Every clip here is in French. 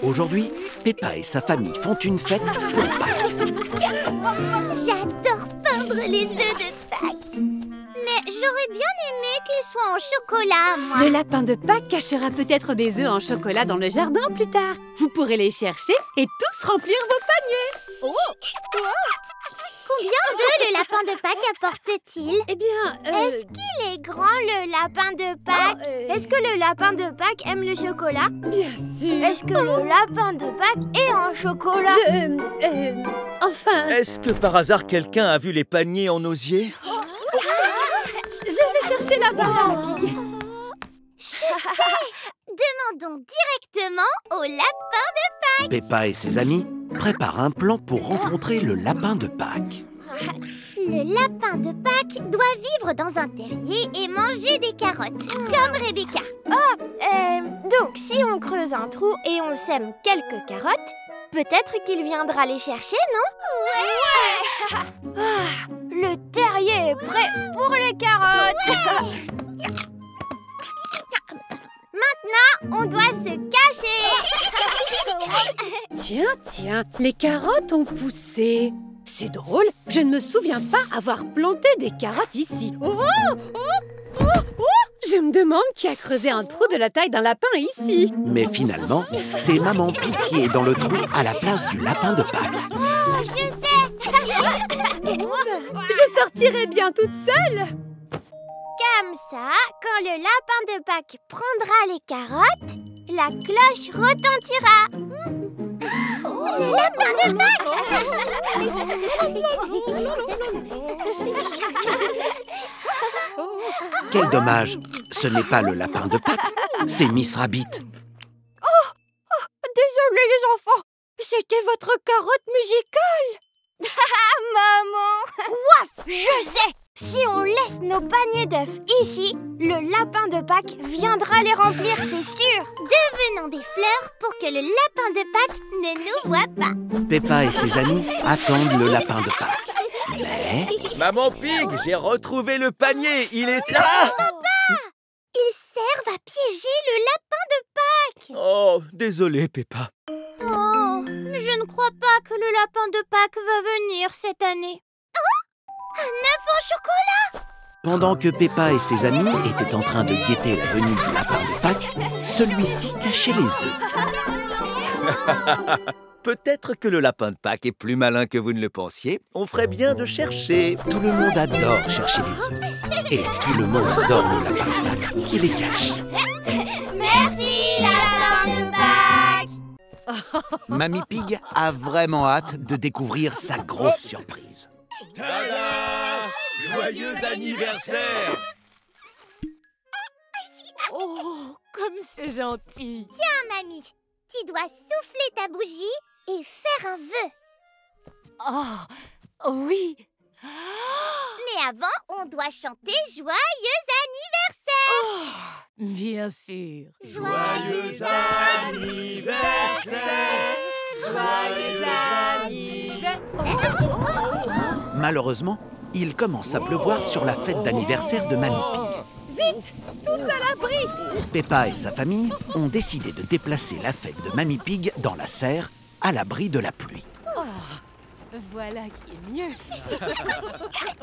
Aujourd'hui, Peppa et sa famille font une fête pour Pâques. J'adore peindre les œufs de Pâques. Mais j'aurais bien aimé qu'ils soient en chocolat, moi. Le lapin de Pâques cachera peut-être des œufs en chocolat dans le jardin plus tard. Vous pourrez les chercher et tous remplir vos paniers. Combien d'œufs le lapin de Pâques apporte-t-il? Eh bien, Est-ce qu'il est grand, le lapin de Pâques? Est-ce que le lapin de Pâques aime le chocolat? bien sûr. Est-ce que le lapin de Pâques est en chocolat? Enfin, Est-ce que par hasard quelqu'un a vu les paniers en osier? je vais chercher là-bas. Je sais! Demandons directement au lapin de Pâques. Peppa et ses amis préparent un plan pour rencontrer le lapin de Pâques. Le lapin de Pâques doit vivre dans un terrier et manger des carottes, comme Rebecca. Donc si on creuse un trou et on sème quelques carottes, peut-être qu'il viendra les chercher, non? Ouais! Le terrier est prêt pour les carottes. Maintenant, on doit se cacher. Tiens, les carottes ont poussé. C'est drôle, je ne me souviens pas avoir planté des carottes ici. Je me demande qui a creusé un trou de la taille d'un lapin ici. Mais finalement, c'est Maman Pig qui est dans le trou à la place du lapin de Pâques. Je sais. Je sortirai bien toute seule. Comme ça, quand le lapin de Pâques prendra les carottes, la cloche retentira. Le lapin de Pâques. Quel dommage, ce n'est pas le lapin de Pâques, c'est Miss Rabbit. Désolée les enfants, c'était votre carotte musicale. Maman. Ouaf, je sais. Si on laisse nos paniers d'œufs ici, le lapin de Pâques viendra les remplir, c'est sûr. Devenons des fleurs pour que le lapin de Pâques ne nous voit pas. Peppa et ses amis attendent le lapin de Pâques. Mais Maman Pig, j'ai retrouvé le panier. Il est... Ah! Ils servent à piéger le lapin de Pâques. Oh, désolé, Peppa. Oh, je ne crois pas que le lapin de Pâques va venir cette année. Oh, un œuf en chocolat. pendant que Peppa et ses amis étaient en train de guetter la venue du lapin de Pâques, celui-ci cachait les œufs. Peut-être que le lapin de Pâques est plus malin que vous ne le pensiez. On ferait bien de chercher. Tout le monde adore chercher les œufs. Et tout le monde adore le lapin de Pâques qui les cache. Merci, lapin de Pâques. Mamie Pig a vraiment hâte de découvrir sa grosse surprise. Tada! Joyeux anniversaire! Oh, comme c'est gentil. Tiens, mamie, tu dois souffler ta bougie et faire un vœu. Oh, oui. Mais avant, on doit chanter Joyeux anniversaire. Bien sûr. Joyeux anniversaire! Joyeux anniversaire. Malheureusement, il commence à pleuvoir sur la fête d'anniversaire de Mamie Pig. Vite, tous à l'abri. Peppa et sa famille ont décidé de déplacer la fête de Mamie Pig dans la serre, à l'abri de la pluie. Voilà qui est mieux.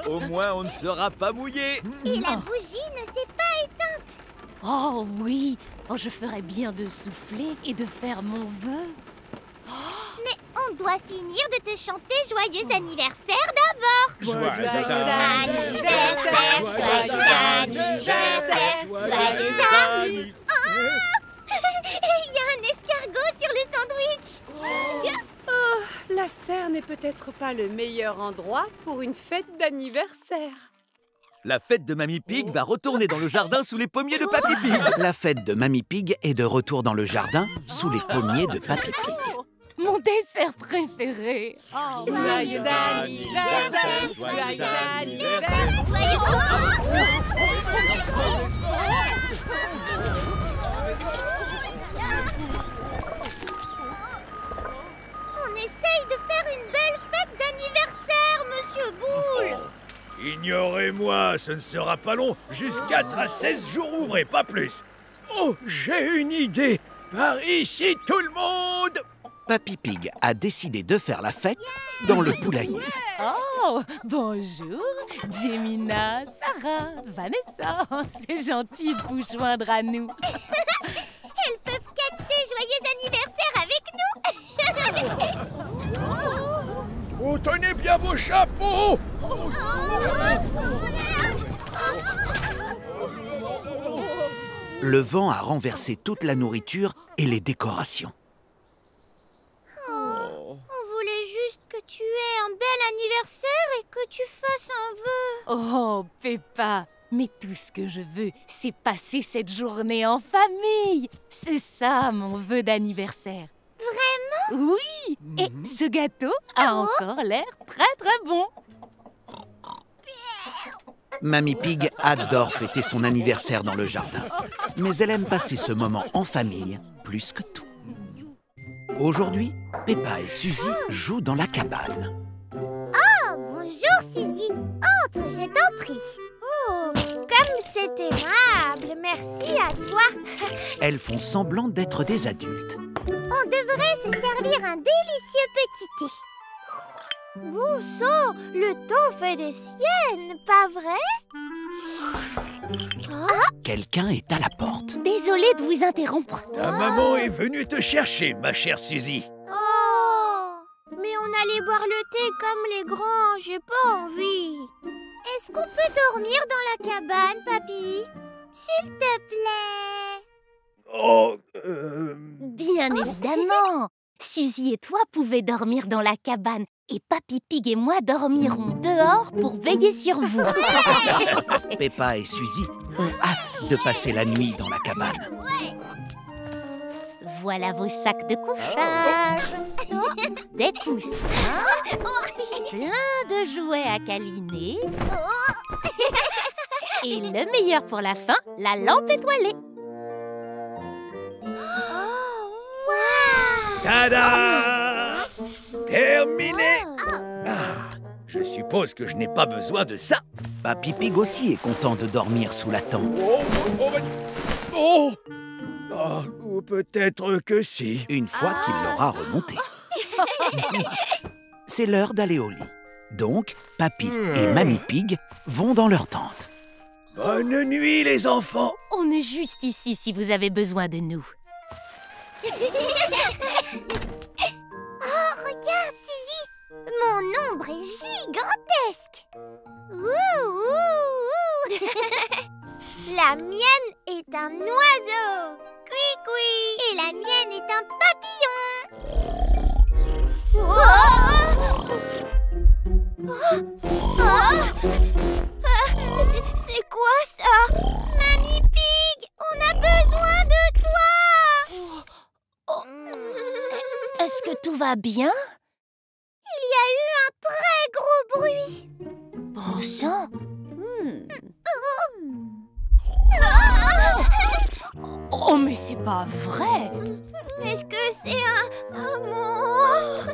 Au moins, on ne sera pas mouillé. Et la bougie ne s'est pas éteinte. Oh oui, oh, je ferais bien de souffler et de faire mon vœu. Mais on doit finir de te chanter Joyeux anniversaire d'abord. Joyeux Anniversaire, joyeux anniversaire, joyeux anniversaire. Il y a un escargot sur le sandwich. La serre n'est peut-être pas le meilleur endroit pour une fête d'anniversaire. La fête de Mamie Pig va retourner dans le jardin sous les pommiers de Papy Pig. La fête de Mamie Pig est de retour dans le jardin, sous les pommiers de Papy Pig. Mon dessert préféré. Joyeux anniversaire, joyeux anniversaire. On essaye de faire une belle fête d'anniversaire, Monsieur Boule. Ignorez-moi, ce ne sera pas long. Juste 4 à 16 jours ouvrés, pas plus. Oh, j'ai une idée. Par ici, tout le monde! Papy Pig a décidé de faire la fête dans le poulailler. Oh, bonjour, Jemina, Sarah, Vanessa. C'est gentil de vous joindre à nous. Elles peuvent capter joyeux anniversaire avec nous. Oh, tenez bien vos chapeaux! Le vent a renversé toute la nourriture et les décorations. On voulait juste que tu aies un bel anniversaire et que tu fasses un vœu. Oh, Peppa, mais tout ce que je veux, c'est passer cette journée en famille. C'est ça, mon vœu d'anniversaire. Vraiment? Oui, et ce gâteau a encore l'air très très bon. Mamie Pig adore fêter son anniversaire dans le jardin, mais elle aime passer ce moment en famille plus que tout. Aujourd'hui, Peppa et Suzy jouent dans la cabane. Oh, bonjour Suzy. Entre, je t'en prie. Oh, comme c'est aimable. Merci à toi. Elles font semblant d'être des adultes. On devrait se servir un délicieux petit thé. Bon sang, le temps fait des siennes, pas vrai? Quelqu'un est à la porte. Désolée de vous interrompre. Ta maman est venue te chercher, ma chère Suzy. Oh, mais on allait boire le thé comme les grands, j'ai pas envie. Est-ce qu'on peut dormir dans la cabane, papy? S'il te plaît. Oh, Bien évidemment. Suzy et toi pouvez dormir dans la cabane et Papy Pig et moi dormirons dehors pour veiller sur vous. Peppa et Suzy ont hâte de passer la nuit dans la cabane. Voilà vos sacs de couchage, des coussins, plein de jouets à câliner et le meilleur pour la fin, la lampe étoilée. tada! Terminé! Je suppose que je n'ai pas besoin de ça. Papy Pig aussi est content de dormir sous la tente. Ou peut-être que si. Une fois qu'il l'aura remonté. C'est l'heure d'aller au lit. Donc, Papy et Mamie Pig vont dans leur tente. Bonne nuit, les enfants. On est juste ici si vous avez besoin de nous. Oh, regarde, Suzy! Mon ombre est gigantesque! Ouh. La mienne est un oiseau! Cui-cui! Et la mienne est un papillon! C'est quoi ça? Mamie Pig, on a besoin de toi! Est-ce que tout va bien? Il y a eu un très gros bruit. Bon sang. Oh, mais c'est pas vrai. Est-ce que c'est un monstre?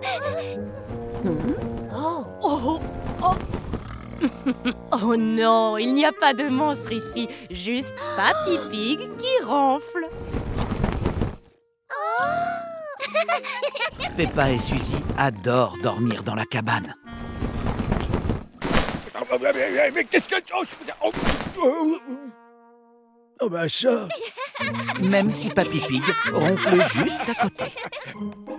Oh non, il n'y a pas de monstre ici. Juste Papy Pig qui ronfle. Peppa et Suzy adorent dormir dans la cabane. Mais qu'est-ce que... Oh bah ça... Même si Papy Pig ronfle juste à côté.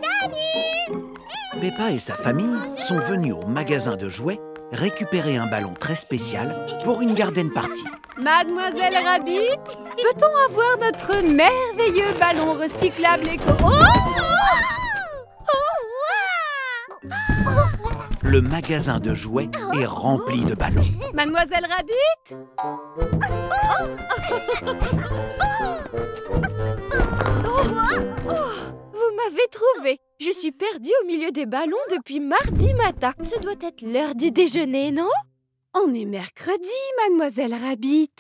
Salut! Peppa et sa famille sont venus au magasin de jouets récupérer un ballon très spécial pour une garden party. Mademoiselle Rabbit, peut-on avoir notre merveilleux ballon recyclable éco... Le magasin de jouets est rempli de ballons. Mademoiselle Rabbit? Vous m'avez trouvée. Je suis perdue au milieu des ballons depuis mardi matin. Ce doit être l'heure du déjeuner, non? On est mercredi, Mademoiselle Rabbit.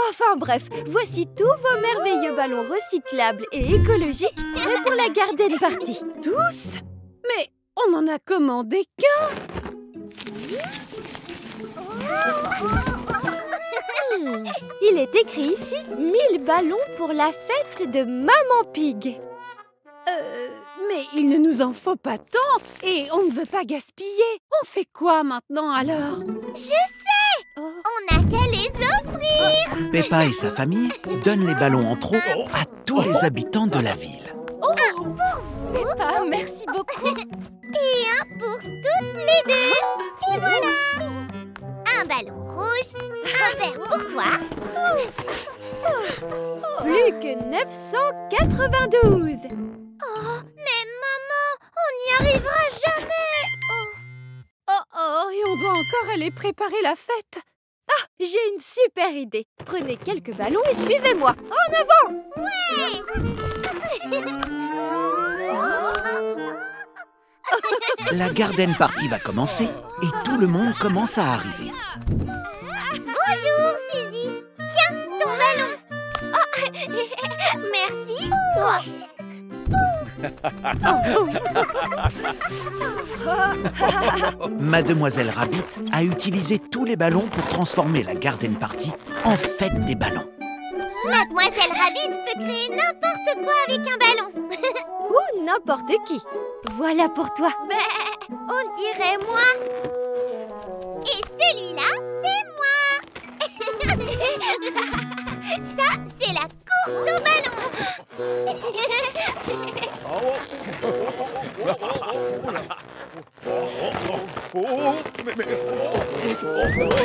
Enfin bref, voici tous vos merveilleux ballons recyclables et écologiques prêts pour la garden party. Tous? Mais on n'en a commandé qu'un. Il est écrit ici 1000 ballons pour la fête de Maman Pig. Mais il ne nous en faut pas tant et on ne veut pas gaspiller. On fait quoi maintenant alors? Je sais! On n'a qu'à les offrir! Peppa et sa famille donnent les ballons en trop à tous les habitants de la ville. Un pour vous! Peppa, merci beaucoup. Et un pour toutes les deux! Et voilà! Un ballon rouge, un vert pour toi. Plus que 992. Oh, mais maman, on n'y arrivera jamais! Oh, et on doit encore aller préparer la fête. Ah, j'ai une super idée. Prenez quelques ballons et suivez-moi. En avant! La garden party va commencer et tout le monde commence à arriver. Bonjour, Suzy. Tiens, ton ballon. Oh, merci. Mademoiselle Rabbit a utilisé tous les ballons pour transformer la garden party en fête des ballons. Mademoiselle Rabbit peut créer n'importe quoi avec un ballon. Ou n'importe qui. Voilà pour toi. On dirait moi. Et celui-là, c'est moi. Ça, c'est la course au ballon.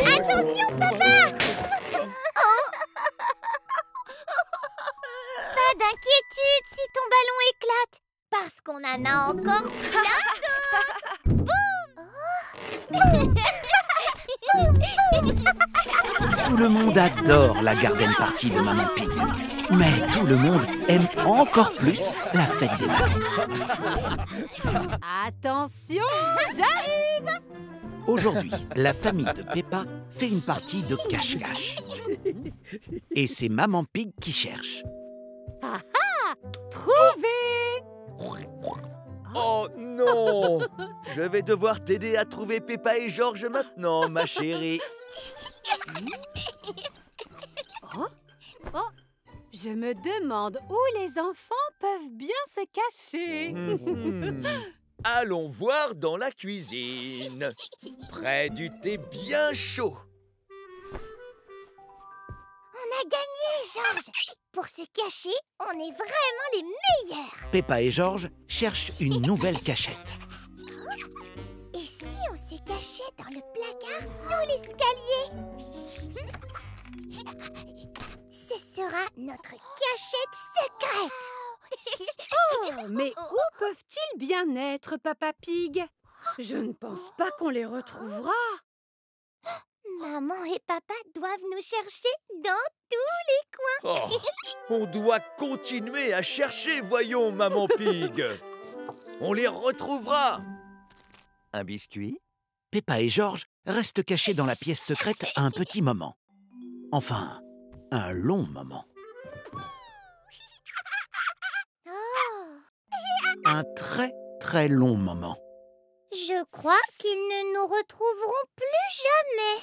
Attention, papa. Pas d'inquiétude si ton ballon éclate, parce qu'on en a encore plein d'autres. Tout le monde adore la garden party de Maman Pig. Mais tout le monde aime encore plus la fête des ballons. Attention, j'arrive! Aujourd'hui, la famille de Peppa fait une partie de cache-cache. Et c'est Maman Pig qui cherche. Trouvé! Oh non! Je vais devoir t'aider à trouver Peppa et George maintenant, ma chérie. Je me demande où les enfants peuvent bien se cacher. Allons voir dans la cuisine, près du thé bien chaud. On a gagné, Georges. Pour se cacher, on est vraiment les meilleurs. Peppa et George cherchent une nouvelle cachette. Et si on se cachait dans le placard sous l'escalier? Ce sera notre cachette secrète. Oh, mais où peuvent-ils bien être, Papa Pig? Je ne pense pas qu'on les retrouvera. Maman et papa doivent nous chercher dans tous les coins. Oh, on doit continuer à chercher, voyons, Maman Pig. On les retrouvera. Un biscuit? Peppa et George restent cachés dans la pièce secrète un petit moment. Enfin, un long moment. Un très, très long moment. Je crois qu'ils ne nous retrouveront plus jamais.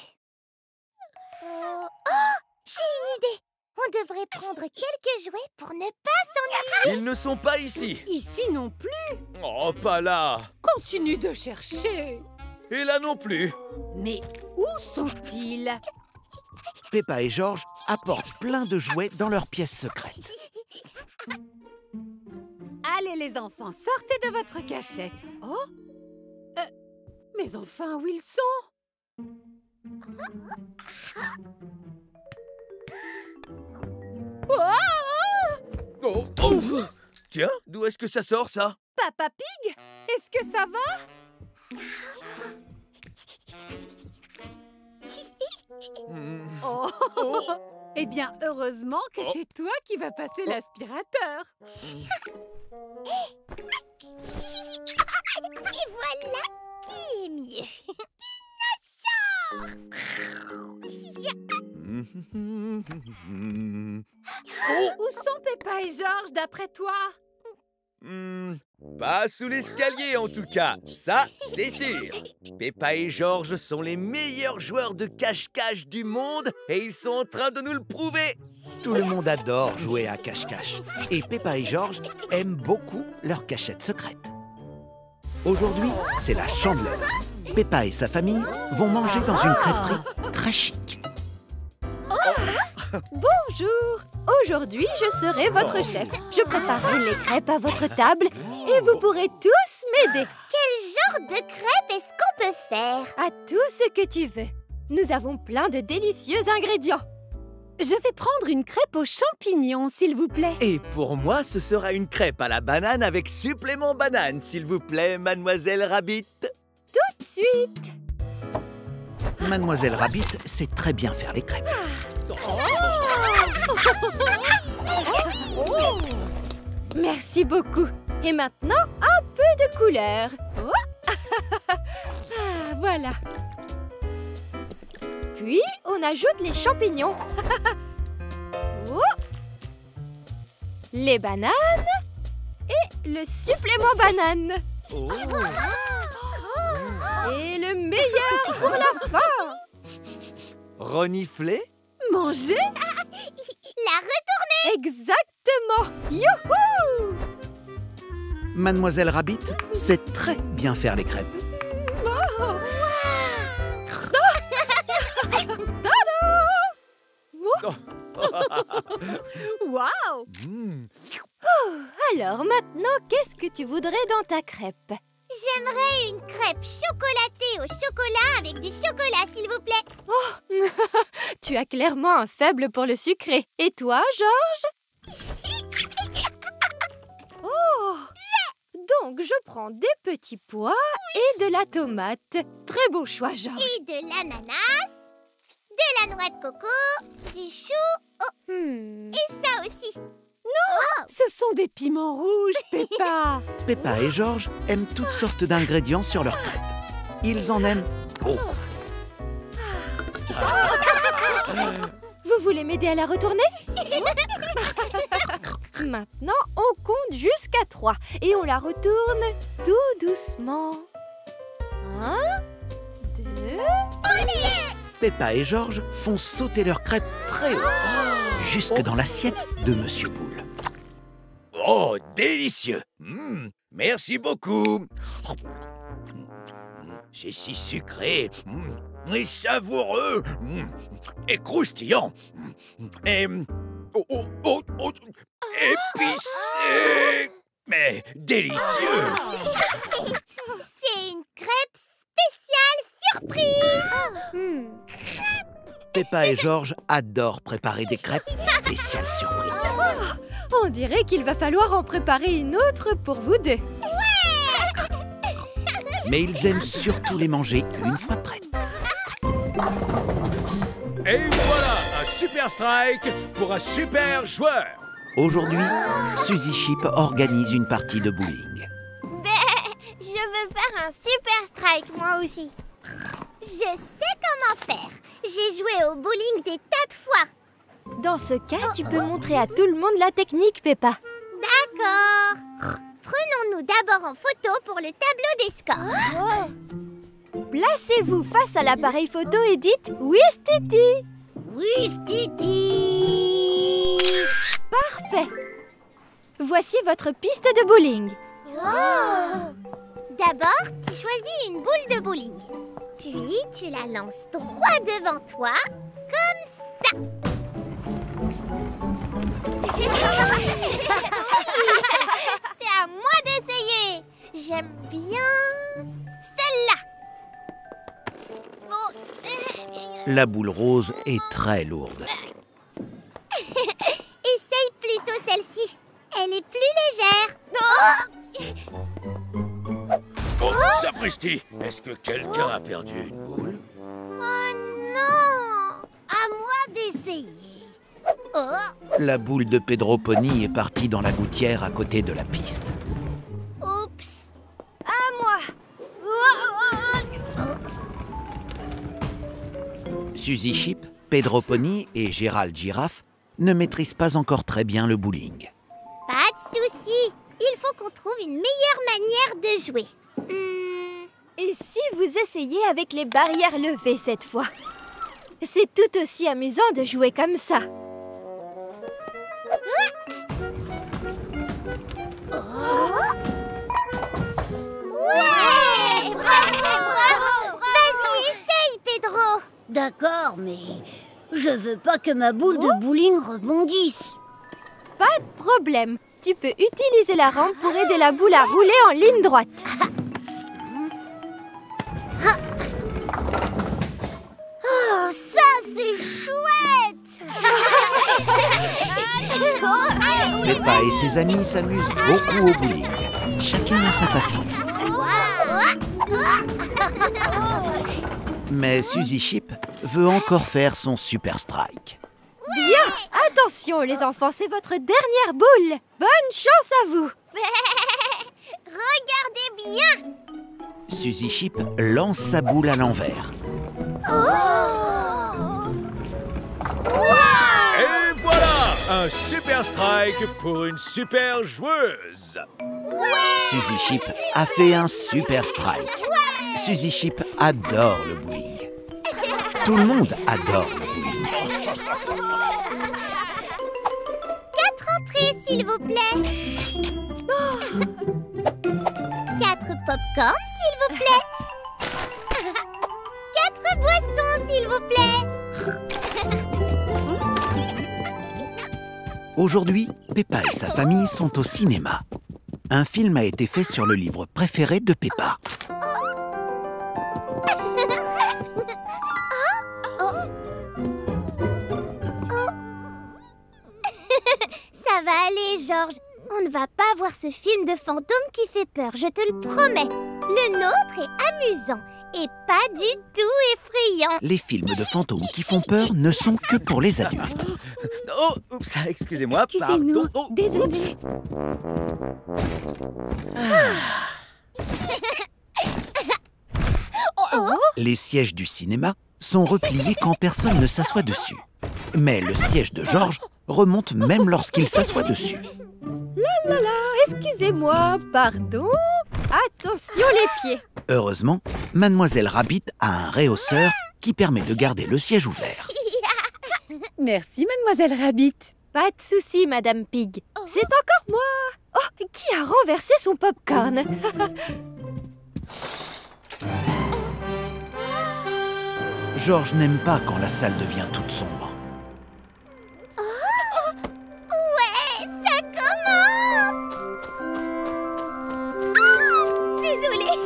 Oh, j'ai une idée. On devrait prendre quelques jouets pour ne pas s'ennuyer. Ils ne sont pas ici. Ici non plus. Oh, pas là. Continue de chercher. Et là non plus. Mais où sont-ils? Peppa et George apportent plein de jouets dans leur pièce secrète. Allez les enfants, sortez de votre cachette. Oh, mais enfin, où ils sont? Oh, oh. Tiens, d'où est-ce que ça sort, ça? Papa Pig, est-ce que ça va? Oh. Eh bien, heureusement que c'est toi qui vas passer l'aspirateur. Et voilà qui est mieux. Où sont Peppa et George, d'après toi? Pas sous l'escalier en tout cas, ça c'est sûr. Peppa et George sont les meilleurs joueurs de cache-cache du monde et ils sont en train de nous le prouver. Tout le monde adore jouer à cache-cache. Et Peppa et George aiment beaucoup leur cachette secrète. Aujourd'hui, c'est la Chandeleur. Peppa et sa famille vont manger dans une crêperie très chic. Bonjour! Aujourd'hui, je serai votre chef. Je préparerai les crêpes à votre table et vous pourrez tous m'aider. Quel genre de crêpes est-ce qu'on peut faire? À tout ce que tu veux. Nous avons plein de délicieux ingrédients. Je vais prendre une crêpe aux champignons, s'il vous plaît. Et pour moi, ce sera une crêpe à la banane avec supplément banane, s'il vous plaît, Mademoiselle Rabbit. Tout de suite. Mademoiselle Rabbit sait très bien faire les crêpes. Merci beaucoup. Et maintenant, un peu de couleur. Oh. Ah, voilà. Puis, on ajoute les champignons. Oh. Les bananes et le supplément banane. Oh. Et le meilleur pour la fin. Renifler? Manger? La retournée! Exactement. Youhou! Mademoiselle Rabbit sait très bien faire les crêpes. Waouh! Mmh. Alors maintenant, qu'est-ce que tu voudrais dans ta crêpe? J'aimerais une crêpe chocolatée au chocolat avec du chocolat, s'il vous plaît. Tu as clairement un faible pour le sucré. Et toi, Georges? Oh! Donc, je prends des petits pois et de la tomate. Très beau choix, Georges. Et de l'ananas, de la noix de coco, du chou, et ça aussi. Ce sont des piments rouges, Peppa. Peppa et George aiment toutes sortes d'ingrédients sur leurs crêpes. Ils en aiment beaucoup. Vous voulez m'aider à la retourner? Maintenant, on compte jusqu'à 3 et on la retourne tout doucement. 1, 2... Peppa et George font sauter leurs crêpes très haut, jusque dans l'assiette de Monsieur Poule. Oh, délicieux! Merci beaucoup! C'est si sucré et savoureux et croustillant et épicé, mais délicieux! C'est une crêpe spéciale surprise. Peppa et George adorent préparer des crêpes spéciales surprises. On dirait qu'il va falloir en préparer une autre pour vous deux. Mais ils aiment surtout les manger une fois prêtes. Et voilà un super strike pour un super joueur! Aujourd'hui, Suzy Chip organise une partie de bowling. Je veux faire un super strike, moi aussi. Je sais comment faire. J'ai joué au bowling des tas de fois. Dans ce cas, tu peux montrer à tout le monde la technique, Peppa. D'accord. Prenons-nous d'abord en photo pour le tableau des scores. Placez-vous face à l'appareil photo et dites « Ouistiti ». Ouistiti. Parfait. Voici votre piste de bowling. D'abord, tu choisis une boule de bowling. Puis, tu la lances droit devant toi, comme ça. C'est à moi d'essayer. J'aime bien celle-là. La boule rose est très lourde. Essaye plutôt celle-ci. Elle est plus légère. Oh, sapristi! Est-ce que quelqu'un a perdu une boule? Oh non! À moi d'essayer. La boule de Pedro Pony est partie dans la gouttière à côté de la piste. Oups. À moi. Suzy Chip, Pedro Pony et Gérald Girafe ne maîtrisent pas encore très bien le bowling. Pas de souci. Il faut qu'on trouve une meilleure manière de jouer. Et si vous essayez avec les barrières levées cette fois? C'est tout aussi amusant de jouer comme ça. Ouais! Bravo! Vas-y, essaye, Pedro! D'accord, mais je veux pas que ma boule de bowling rebondisse. Pas de problème. Tu peux utiliser la rampe pour aider la boule à rouler en ligne droite. Oh, ça c'est chouette! Peppa et ses amis s'amusent beaucoup au bowling, chacun à sa façon. Mais Suzy Chip veut encore faire son Super Strike. Bien! Attention les enfants, c'est votre dernière boule. Bonne chance à vous. Regardez bien! Suzy Chip lance sa boule à l'envers. Et voilà, un super strike pour une super joueuse. Suzy Chip a fait un Super Strike. Suzy Chip adore le bowling. Tout le monde adore le bowling. 4 entrées, s'il vous plaît. 4 pop-corn, s'il vous plaît. 4 boissons, s'il vous plaît. Aujourd'hui, Peppa et sa famille sont au cinéma. Un film a été fait sur le livre préféré de Peppa. Ça va aller, Georges. On ne va pas voir ce film de fantôme qui fait peur, je te le promets. Le nôtre est amusant et pas du tout effrayant. Les films de fantômes qui font peur ne sont que pour les adultes. Oh, oups, excusez-moi, Excusez-nous, pardon. Oh, désolé. Les sièges du cinéma sont repliés quand personne ne s'assoit dessus. Mais le siège de Georges remonte même lorsqu'il s'assoit dessus. Là, excusez-moi, pardon. Attention les pieds. Heureusement, Mademoiselle Rabbit a un rehausseur qui permet de garder le siège ouvert. Merci, Mademoiselle Rabbit. Pas de souci, Madame Pig. C'est encore moi. Oh, qui a renversé son popcorn? Georges n'aime pas quand la salle devient toute sombre. Ouais, ça commence. Ah, désolée.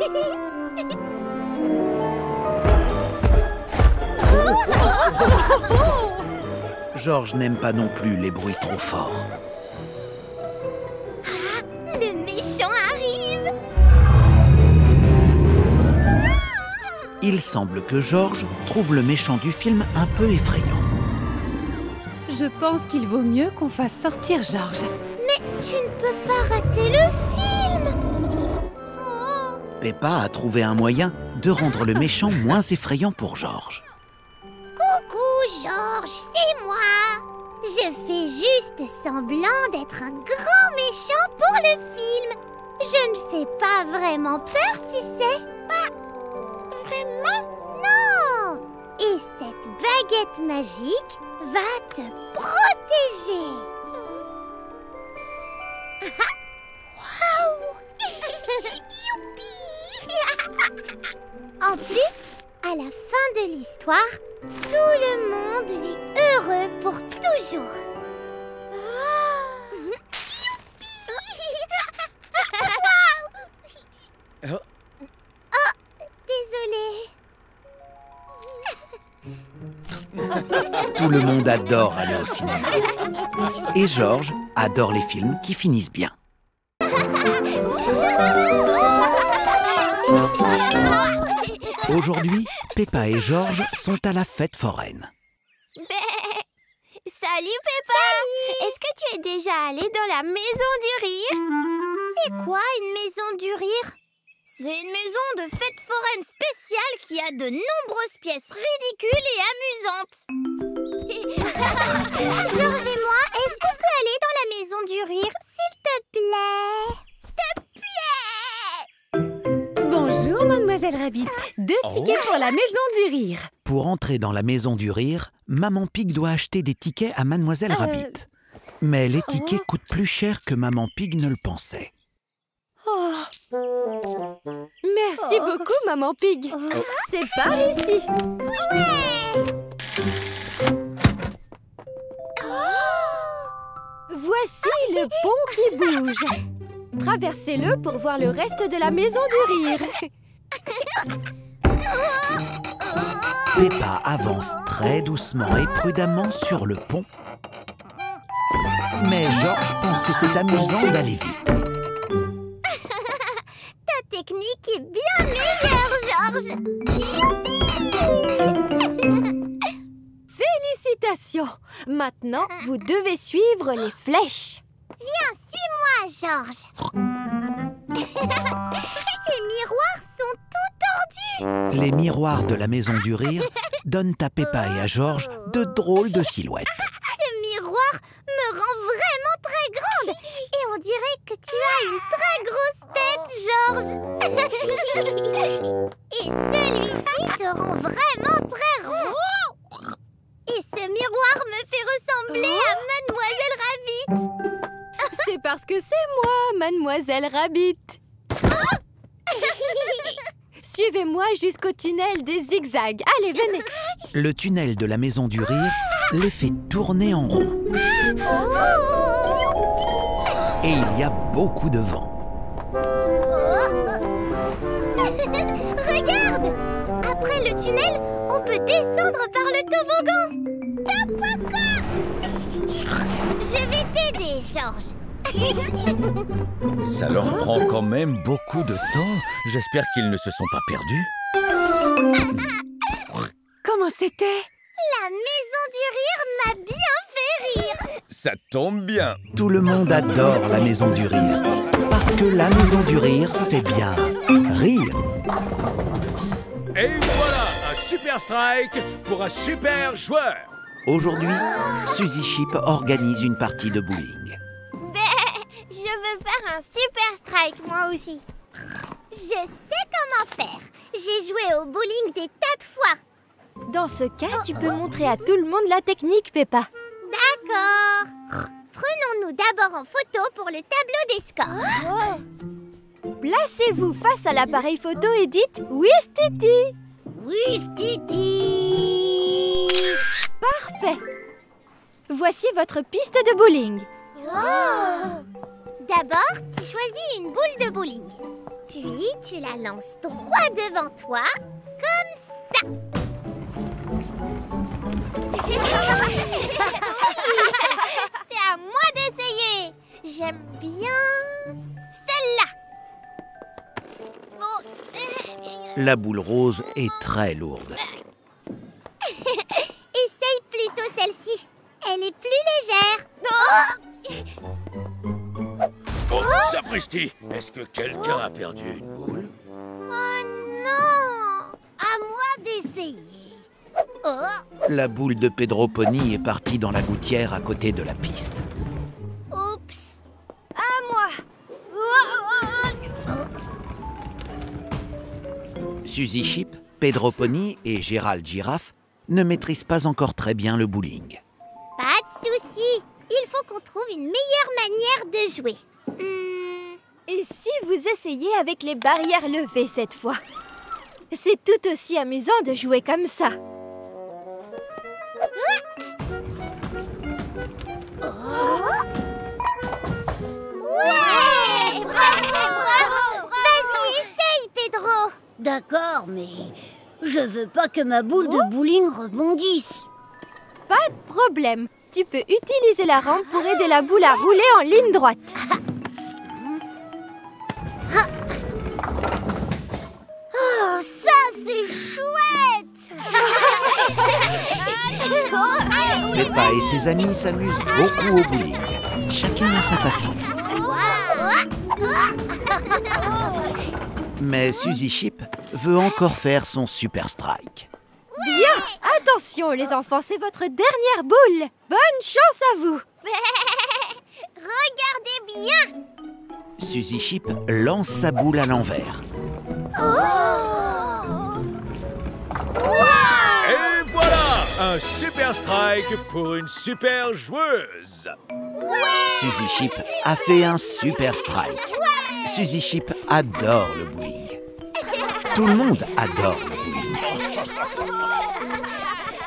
Georges n'aime pas non plus les bruits trop forts. Le méchant arrive. Il semble que Georges trouve le méchant du film un peu effrayant. Je pense qu'il vaut mieux qu'on fasse sortir Georges. Mais tu ne peux pas rater le film. Oh. Peppa a trouvé un moyen de rendre le méchant moins effrayant pour Georges. Coucou Georges, c'est moi. Je fais juste semblant d'être un grand méchant pour le film. Je ne fais pas vraiment peur, tu sais. Pas vraiment, non. Et cette baguette magique va te protéger. Waouh. Youpi. En plus, à la fin de l'histoire, tout le monde vit heureux pour toujours. Oh. Oh, désolée. Tout le monde adore aller au cinéma. Et Georges adore les films qui finissent bien. Aujourd'hui, Peppa et Georges sont à la fête foraine. Salut Peppa. Est-ce que tu es déjà allée dans la maison du rire? C'est quoi une maison du rire? C'est une maison de fête foraine spéciale qui a de nombreuses pièces ridicules et amusantes. Georges et moi, est-ce qu'on peut aller dans la maison du rire, s'il te plaît? Mademoiselle Rabbit. 2 tickets pour la Maison du Rire. Pour entrer dans la Maison du Rire, Maman Pig doit acheter des tickets à Mademoiselle Rabbit. Mais les tickets coûtent plus cher que Maman Pig ne le pensait. Merci beaucoup, Maman Pig. C'est par ici. Voici le pont qui bouge. Traversez-le pour voir le reste de la Maison du Rire. Peppa avance très doucement et prudemment sur le pont. Mais Georges pense que c'est amusant d'aller vite. Ta technique est bien meilleure, Georges. Félicitations! Maintenant, vous devez suivre les flèches. Viens, suis-moi, Georges. Ces miroirs sont tout tordus. Les miroirs de la Maison du Rire donnent à Peppa et à Georges de drôles de silhouettes. Ce miroir me rend vraiment très grande. Et on dirait que tu as une très grosse tête, Georges. Et celui-ci te rend vraiment très rond. Et ce miroir me fait ressembler à Mademoiselle Rabbit. C'est parce que c'est moi, Mademoiselle Rabbit. Suivez-moi jusqu'au tunnel des zigzags. Allez, venez. Le tunnel de la Maison du Rire les fait tourner en rond. Et il y a beaucoup de vent. Regarde! Après le tunnel, on peut descendre par le toboggan. Toboggan! Je vais t'aider, Georges. Ça leur prend quand même beaucoup de temps. J'espère qu'ils ne se sont pas perdus. Comment c'était? La Maison du Rire m'a bien fait rire. Ça tombe bien. Tout le monde adore la Maison du Rire. Parce que la Maison du Rire fait bien rire. Et voilà, un super strike pour un super joueur. Aujourd'hui, Suzy Chip organise une partie de bowling. Je veux faire un super strike, moi aussi. Je sais comment faire. J'ai joué au bowling des tas de fois. Dans ce cas, tu peux montrer à tout le monde la technique, Peppa. D'accord. Prenons-nous d'abord en photo pour le tableau des scores. Placez-vous face à l'appareil photo et dites « Ouistiti ». Ouistiti. Parfait. Voici votre piste de bowling. D'abord, tu choisis une boule de bowling. Puis, tu la lances droit devant toi, comme ça. C'est à moi d'essayer. J'aime bien celle-là. La boule rose est très lourde. Essaye plutôt celle-ci. Elle est plus légère. Oh, sapristi! Est-ce que quelqu'un a perdu une boule? Oh non! À moi d'essayer. La boule de Pedro Pony est partie dans la gouttière à côté de la piste. Oups! À moi. Suzy Chip, Pedro Pony et Gérald Giraffe ne maîtrisent pas encore très bien le bowling. Pas de souci. Il faut qu'on trouve une meilleure manière de jouer. Et si vous essayez avec les barrières levées cette fois? C'est tout aussi amusant de jouer comme ça. Ouais! Bravo! Vas-y, essaye, Pedro. D'accord, mais je veux pas que ma boule de bowling rebondisse. Pas de problème. Tu peux utiliser la rampe pour aider la boule à rouler en ligne droite. Oh, ça, c'est chouette! Peppa et ses amis s'amusent beaucoup au bowling. Chacun à sa façon. Mais Suzy Chip veut encore faire son super strike. Bien! Attention les enfants, c'est votre dernière boule. Bonne chance à vous. Regardez bien! Suzy Chip lance sa boule à l'envers. Oh! Un super strike pour une super joueuse. Suzy Chip a fait un super strike. Suzy Chip adore le bowling. Tout le monde adore le bowling.